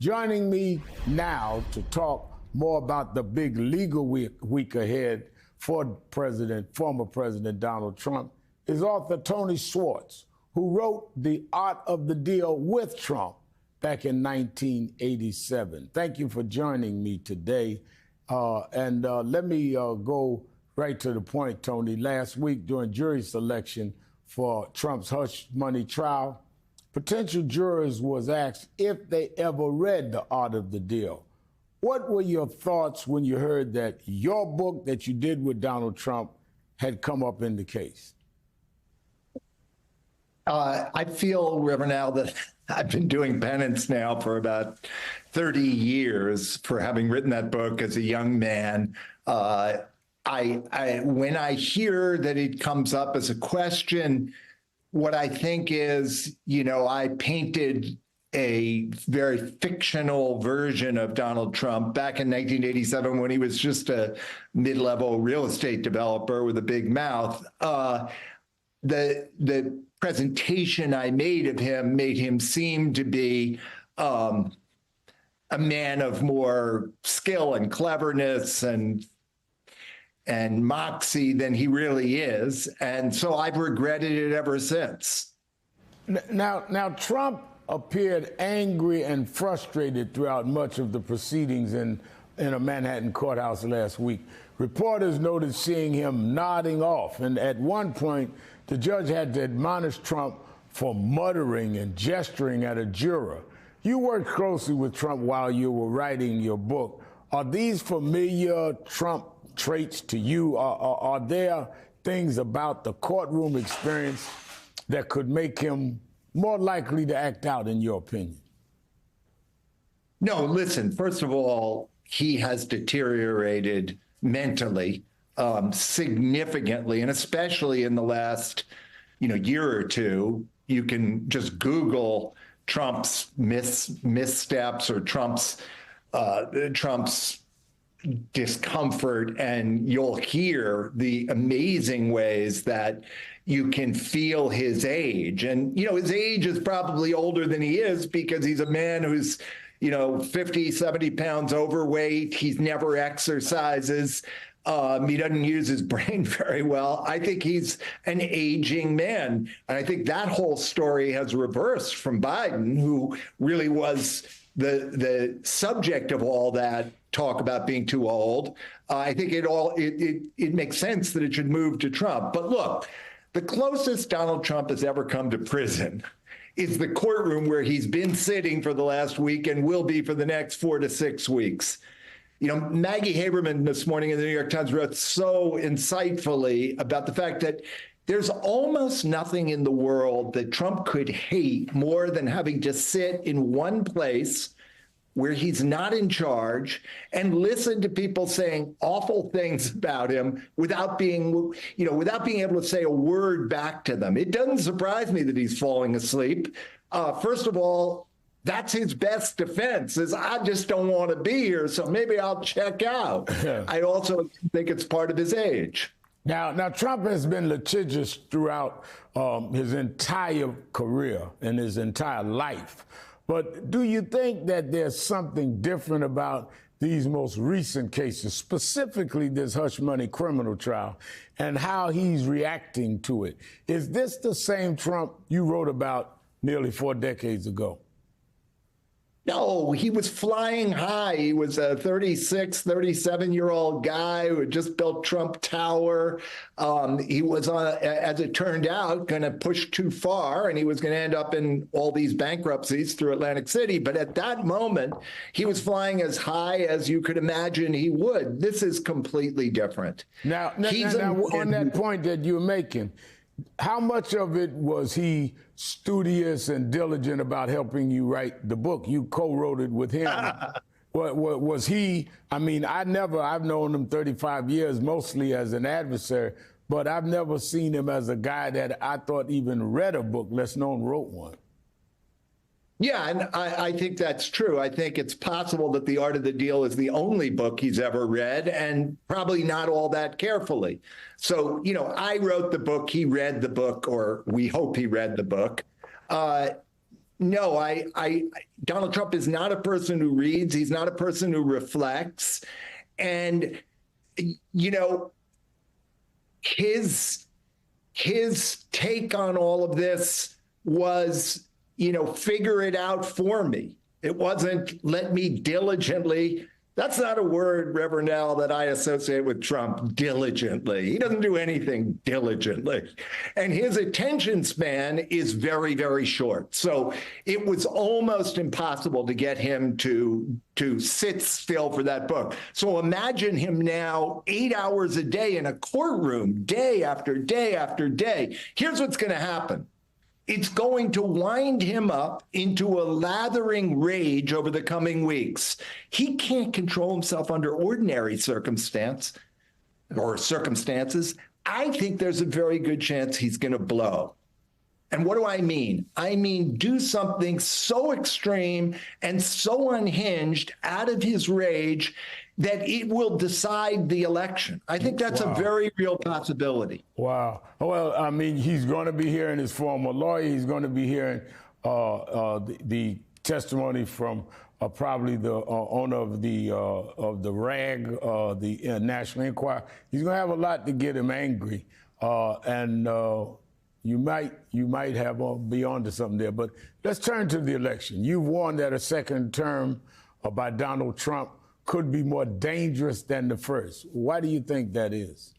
Joining me now to talk more about the big legal week ahead for former President Donald Trump is author Tony Schwartz, who wrote The Art of the Deal with Trump back in 1987. Thank you for joining me today. Let me go right to the point, Tony. Last week during jury selection for Trump's hush money trial, potential jurors was asked if they ever read The Art of the Deal. What were your thoughts when you heard that your book that you did with Donald Trump had come up in the case? I feel, Reverend Al, that I've been doing penance now for about 30 years for having written that book as a young man. When I hear that it comes up as a question, what I think is, I painted a very fictional version of Donald Trump back in 1987 when he was just a mid-level real estate developer with a big mouth. The presentation I made of him made him seem to be a man of more skill and cleverness and moxie than he really is. And so I've regretted it ever since. Now Trump appeared angry and frustrated throughout much of the proceedings in a Manhattan courthouse last week. Reporters noted seeing him nodding off, and at one point, the judge had to admonish Trump for muttering and gesturing at a juror. You worked closely with Trump while you were writing your book. Are these familiar Trump traits to you? Are there things about the courtroom experience that could make him more likely to act out, in your opinion? No, listen, first of all, he has deteriorated mentally significantly, and especially in the last year or two. You can just Google Trump's missteps or Trump's discomfort, and you'll hear the amazing ways that you can feel his age. And, his age is probably older than he is because he's a man who's, 50, 70 pounds overweight. He never exercises. He doesn't use his brain very well. I think he's an aging man. And I think that whole story has reversed from Biden, who really was the subject of all that talk about being too old. I think it makes sense that it should move to Trump. But look, the closest Donald Trump has ever come to prison is the courtroom where he's been sitting for the last week and will be for the next 4 to 6 weeks. Maggie Haberman this morning in the New York Times wrote so insightfully about the fact that there's almost nothing in the world that Trump could hate more than having to sit in one place where he's not in charge and listen to people saying awful things about him without being able to say a word back to them. It doesn't surprise me that he's falling asleep. First of all, that's his best defense, is I just don't want to be here, so maybe I'll check out. I also think it's part of his age. Now Trump has been litigious throughout his entire career and his entire life. But do you think that there's something different about these most recent cases, specifically this hush money criminal trial, and how he's reacting to it? Is this the same Trump you wrote about nearly 4 decades ago? No, he was flying high. He was a 36, 37-year-old guy who had just built Trump Tower. He was, as it turned out, going to push too far, and he was going to end up in all these bankruptcies through Atlantic City. But at that moment, he was flying as high as you could imagine he would. This is completely different. Now on that point that you're making, how much of it was he studious and diligent about helping you write the book? You co-wrote it with him. Was he, I've known him 35 years, mostly as an adversary, but I've never seen him as a guy that I thought even read a book, let alone wrote one. Yeah, and I think that's true. I think it's possible that The Art of the Deal is the only book he's ever read, and probably not all that carefully. So, I wrote the book, he read the book, or we hope he read the book. No, Donald Trump is not a person who reads. He's not a person who reflects. And, you know, his take on all of this was, figure it out for me. It wasn't let me diligently. That's not a word, Reverend Al, that I associate with Trump, diligently. He doesn't do anything diligently. And his attention span is very, very short. So it was almost impossible to get him to sit still for that book. So imagine him now 8 hours a day in a courtroom, day after day after day. Here's what's going to happen. It's going to wind him up into a lathering rage over the coming weeks. He can't control himself under ordinary circumstances. I think there's a very good chance he's going to blow. And what do I mean? I mean, do something so extreme and so unhinged out of his rage that it will decide the election. I think that's a very real possibility. Wow. Well, I mean, he's going to be hearing his former lawyer. He's going to be hearing the testimony from probably the owner of the RAG, the National Enquirer. He's going to have a lot to get him angry, and you might have be onto something there. But let's turn to the election. You've warned that a second term by Donald Trump could be more dangerous than the first. Why do you think that is?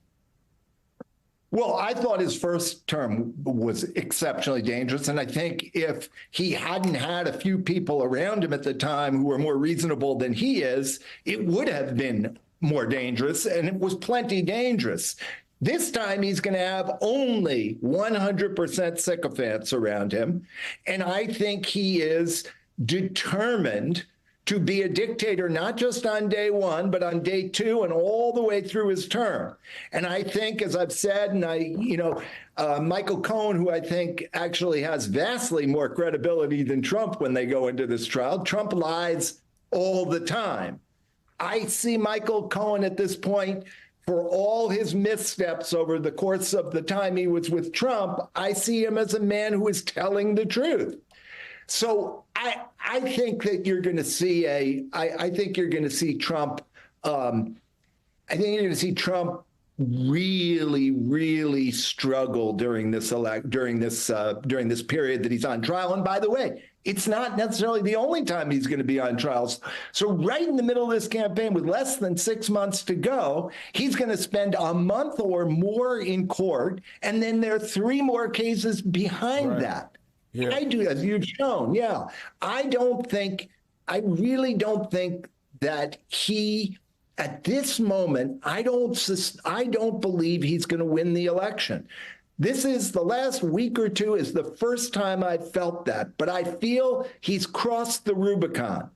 Well, I thought his first term was exceptionally dangerous. And I think if he hadn't had a few people around him at the time who were more reasonable than he is, it would have been more dangerous. And it was plenty dangerous. This time, he's going to have only 100% sycophants around him. And I think he is determined to be a dictator, not just on day one, but on day two and all the way through his term. And I think, as I've said, and Michael Cohen, who I think actually has vastly more credibility than Trump when they go into this trial, Trump lies all the time. I see Michael Cohen at this point, for all his missteps over the course of the time he was with Trump, I see him as a man who is telling the truth. So I think that you're going to see I think you're going to see Trump. I think you're going to see Trump really, really struggle during this period that he's on trial. And by the way, it's not necessarily the only time he's going to be on trials. So right in the middle of this campaign, with less than 6 months to go, he's going to spend a month or more in court, and then there are 3 more cases behind that. Yeah. I do, as you've shown. Yeah. I really don't think that he, at this moment, I don't believe he's going to win the election. This is the last week or two is the first time I've felt that, but I feel he's crossed the Rubicon.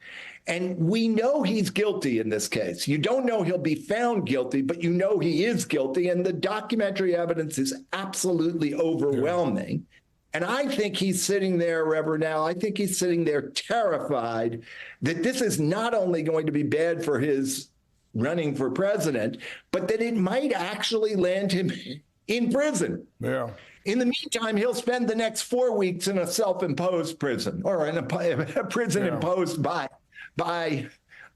And we know he's guilty in this case. You don't know he'll be found guilty, but you know he is guilty. And the documentary evidence is absolutely overwhelming. Yeah. And I think he's sitting there, Reverend Al, I think he's sitting there terrified that this is not only going to be bad for his running for president, but that it might actually land him in prison. Yeah. In the meantime, he'll spend the next 4 weeks in a self-imposed prison, or in a prison imposed by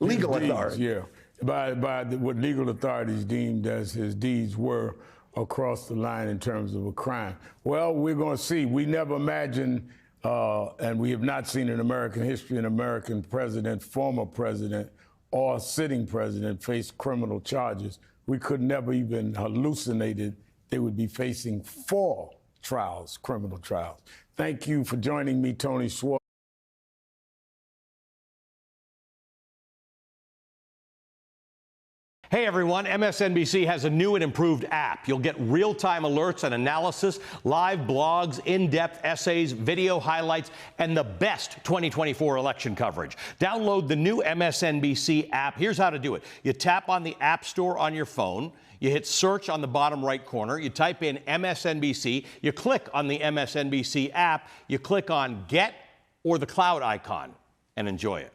legal authorities. Yeah, by what legal authorities deemed as his deeds were across the line in terms of a crime. Well, we're going to see. We never imagined, and we have not seen in American history an American president, former president, or sitting president face criminal charges. We could never even hallucinated they would be facing 4 trials, criminal trials. Thank you for joining me, Tony Schwartz. Hey everyone, MSNBC has a new and improved app. You'll get real-time alerts and analysis, live blogs, in-depth essays, video highlights, and the best 2024 election coverage. Download the new MSNBC app. Here's how to do it. You tap on the App Store on your phone. You hit search on the bottom right corner. You type in MSNBC. You click on the MSNBC app. You click on Get or the cloud icon and enjoy it.